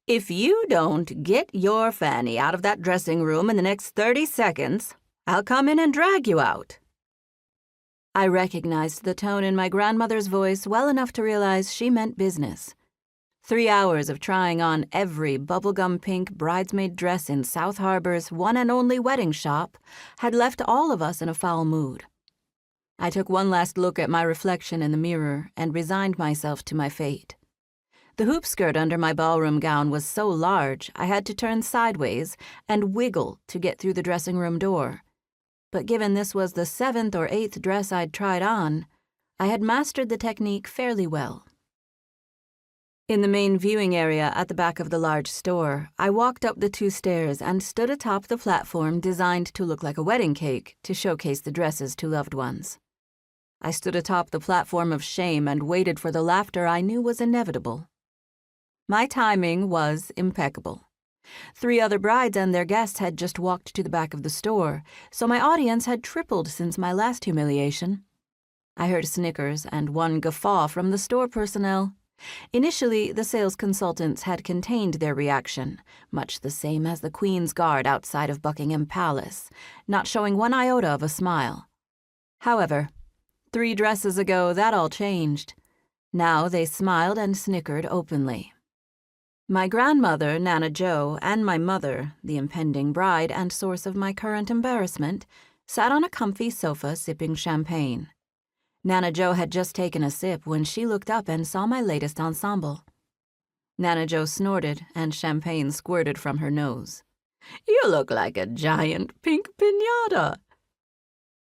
If you don't get your fanny out of that dressing room in the next 30 seconds, I'll come in and drag you out." I recognized the tone in my grandmother's voice well enough to realize she meant business. 3 hours of trying on every bubblegum pink bridesmaid dress in South Harbor's one and only wedding shop had left all of us in a foul mood. I took one last look at my reflection in the mirror and resigned myself to my fate. The hoop skirt under my ballroom gown was so large I had to turn sideways and wiggle to get through the dressing room door. But given this was the 7th or 8th dress I'd tried on, I had mastered the technique fairly well. In the main viewing area at the back of the large store, I walked up the 2 stairs and stood atop the platform designed to look like a wedding cake to showcase the dresses to loved ones. I stood atop the platform of shame and waited for the laughter I knew was inevitable. My timing was impeccable. 3 other brides and their guests had just walked to the back of the store, so my audience had tripled since my last humiliation. I heard snickers and one guffaw from the store personnel. Initially, the sales consultants had contained their reaction, much the same as the Queen's Guard outside of Buckingham Palace, not showing one iota of a smile. However, 3 dresses ago, that all changed. Now they smiled and snickered openly. My grandmother, Nana Jo, and my mother, the impending bride and source of my current embarrassment, sat on a comfy sofa sipping champagne. Nana Jo had just taken a sip when she looked up and saw my latest ensemble. Nana Jo snorted and champagne squirted from her nose. "You look like a giant pink piñata."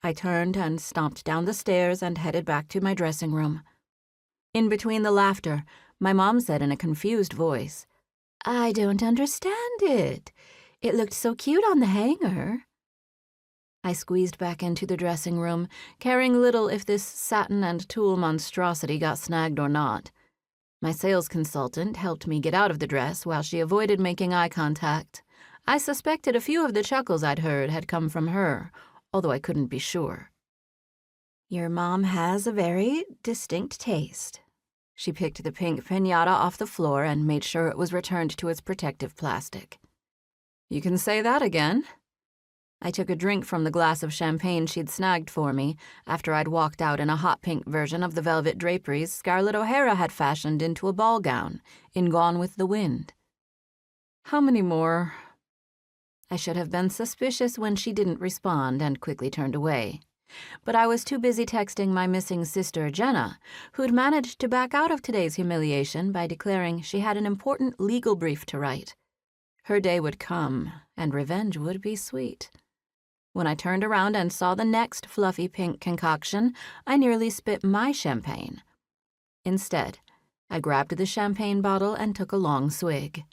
I turned and stomped down the stairs and headed back to my dressing room. In between the laughter, my mom said in a confused voice, "I don't understand it. It looked so cute on the hanger." I squeezed back into the dressing room, caring little if this satin and tulle monstrosity got snagged or not. My sales consultant helped me get out of the dress while she avoided making eye contact. I suspected a few of the chuckles I'd heard had come from her, although I couldn't be sure. "Your mom has a very distinct taste." She picked the pink piñata off the floor and made sure it was returned to its protective plastic. "You can say that again." I took a drink from the glass of champagne she'd snagged for me after I'd walked out in a hot pink version of the velvet draperies Scarlett O'Hara had fashioned into a ball gown in Gone with the Wind. "How many more?" I should have been suspicious when she didn't respond and quickly turned away. But I was too busy texting my missing sister, Jenna, who'd managed to back out of today's humiliation by declaring she had an important legal brief to write. Her day would come, and revenge would be sweet. When I turned around and saw the next fluffy pink concoction, I nearly spit my champagne. Instead, I grabbed the champagne bottle and took a long swig.